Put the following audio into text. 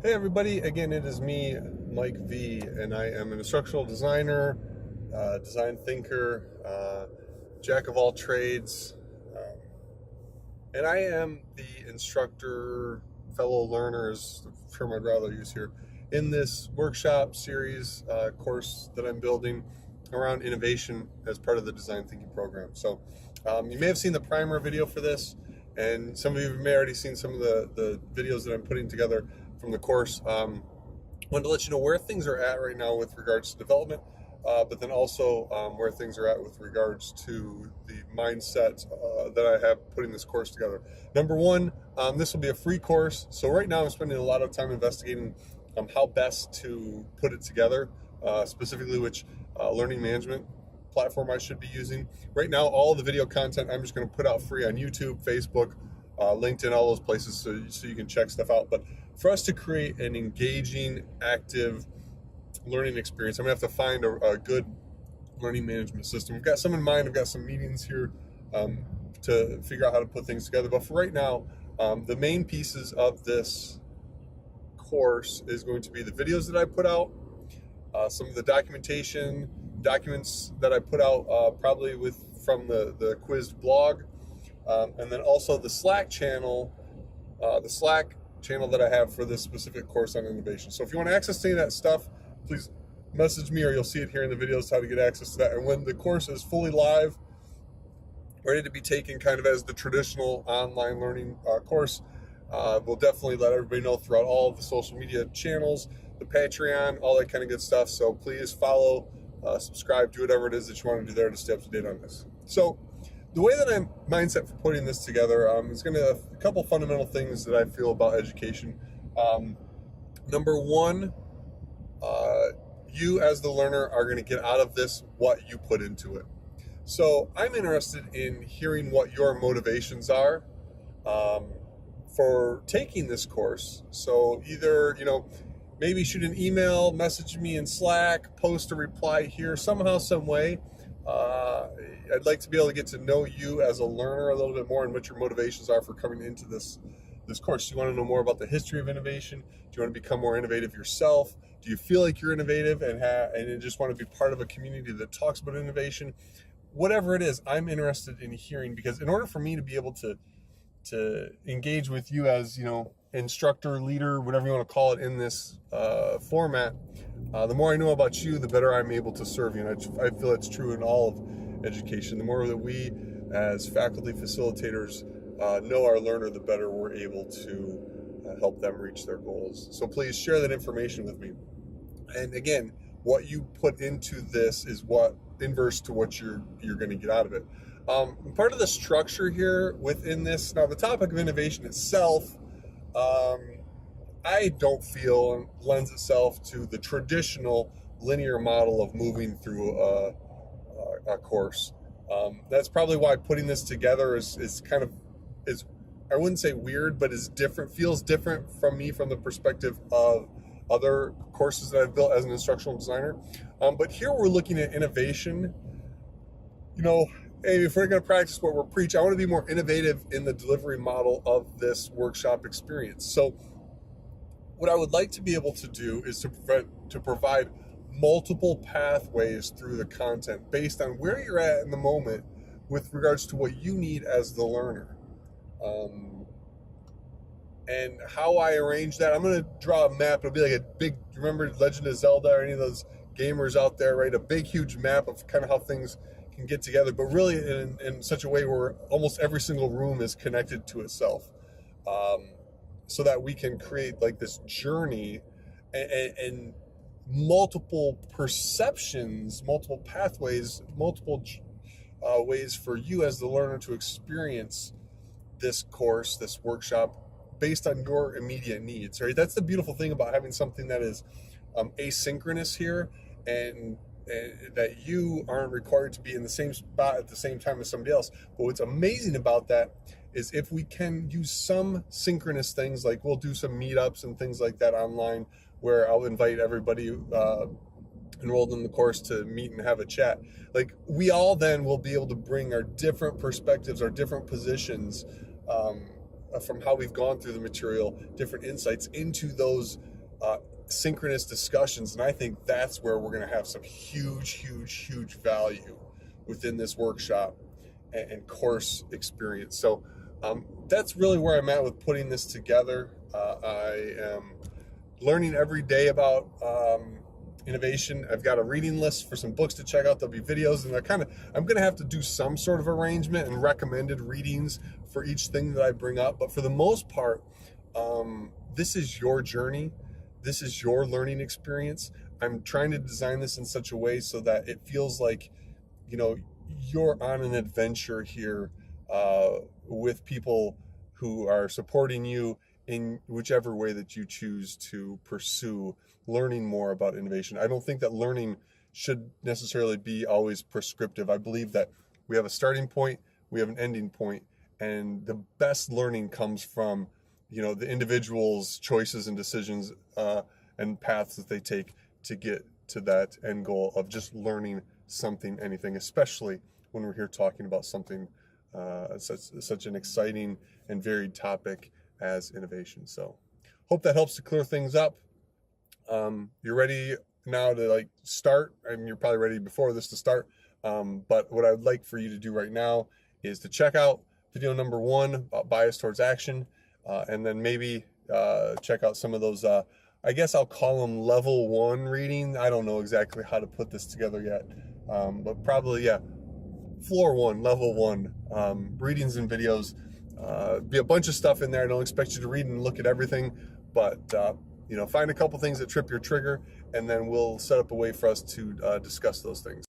Hey everybody, again it is me, Mike V, and I am an instructional designer, design thinker, jack of all trades, um, and I am the instructor, fellow learners, the term I'd rather use here, in this workshop series course that I'm building around innovation as part of the design thinking program. So you may have seen the primer video for this, and some of you may already seen some of the videos that I'm putting together from the course. Wanted to let you know where things are at right now with regards to development, but then also where things are at with regards to the mindset that I have putting this course together. Number one, this will be a free course. So right now I'm spending a lot of time investigating how best to put it together, specifically which learning management platform I should be using. Right now, all the video content I'm just going to put out free on YouTube, Facebook, LinkedIn, all those places, so you can check stuff out. But for us to create an engaging, active learning experience, I'm going to have to find a good learning management system. We've got some in mind. I've got some meetings here to figure out how to put things together. But for right now, the main pieces of this course is going to be the videos that I put out, some of the documents that I put out probably from the quizzed blog, and then also the Slack channel that I have for this specific course on innovation. So if you want access to any of that stuff, please message me, or you'll see it here in the videos how to get access to that. And when the course is fully live, ready to be taken kind of as the traditional online learning course, we'll definitely let everybody know throughout all of the social media channels, the Patreon, all that kind of good stuff. So please follow, subscribe, do whatever it is that you want to do there to stay up to date on this. So the way that I'm mindset for putting this together is going to a couple fundamental things that I feel about education. Number one, you as the learner are going to get out of this what you put into it. So I'm interested in hearing what your motivations are for taking this course. So either, maybe shoot an email, message me in Slack, post a reply here, somehow, some way. I'd like to be able to get to know you as a learner a little bit more and what your motivations are for coming into this course. Do you want to know more about the history of innovation? Do you want to become more innovative yourself? Do you feel like you're innovative and just want to be part of a community that talks about innovation? Whatever it is, I'm interested in hearing, because in order for me to be able to engage with you as, instructor, leader, whatever you want to call it in this format, the more I know about you, the better I'm able to serve you. And I feel it's true in all of education. The more that we as faculty facilitators know our learner, the better we're able to help them reach their goals. So please share that information with me. And again, what you put into this is what inverse to what you're going to get out of it. Part of the structure here within this, now the topic of innovation itself, I don't feel lends itself to the traditional linear model of moving through a course. That's probably why putting this together is I wouldn't say weird, but is different, feels different from me from the perspective of other courses that I've built as an instructional designer. But here we're looking at innovation. Hey, if we're going to practice what we're preach, I want to be more innovative in the delivery model of this workshop experience. So what I would like to be able to do is to provide multiple pathways through the content based on where you're at in the moment with regards to what you need as the learner. And how I arrange that, I'm going to draw a map. It'll be like a big, remember Legend of Zelda or any of those gamers out there, right? A big, huge map of kind of how things can get together, but really in such a way where almost every single room is connected to itself, so that we can create like this journey and multiple perceptions, multiple pathways, multiple ways for you as the learner to experience this course, this workshop, based on your immediate needs, right? That's the beautiful thing about having something that is asynchronous here, and that you aren't required to be in the same spot at the same time as somebody else. But what's amazing about that is if we can use some synchronous things, like we'll do some meetups and things like that online, where I'll invite everybody enrolled in the course to meet and have a chat. Like, we all then will be able to bring our different perspectives, our different positions, from how we've gone through the material, different insights into those synchronous discussions, and I think that's where we're going to have some huge value within this workshop and course experience. So that's really where I'm at with putting this together. I am learning every day about innovation. I've got a reading list for some books to check out. There'll be videos, and I'm going to have to do some sort of arrangement and recommended readings for each thing that I bring up. But for the most part, this is your journey. This is your learning experience. I'm trying to design this in such a way so that it feels like, you're on an adventure here with people who are supporting you in whichever way that you choose to pursue learning more about innovation. I don't think that learning should necessarily be always prescriptive. I believe that we have a starting point, we have an ending point, and the best learning comes from, the individual's choices and decisions and paths that they take to get to that end goal of just learning something, anything, especially when we're here talking about something such an exciting and varied topic as innovation. So hope that helps to clear things up. You're ready now to start, and you're probably ready before this to start. But what I would like for you to do right now is to check out video number 1 about bias towards action, and then maybe check out some of those, I guess I'll call them level 1 reading. I don't know exactly how to put this together yet, but probably, floor 1, level 1 readings and videos. Be a bunch of stuff in there. I don't expect you to read and look at everything, but find a couple things that trip your trigger, and then we'll set up a way for us to discuss those things.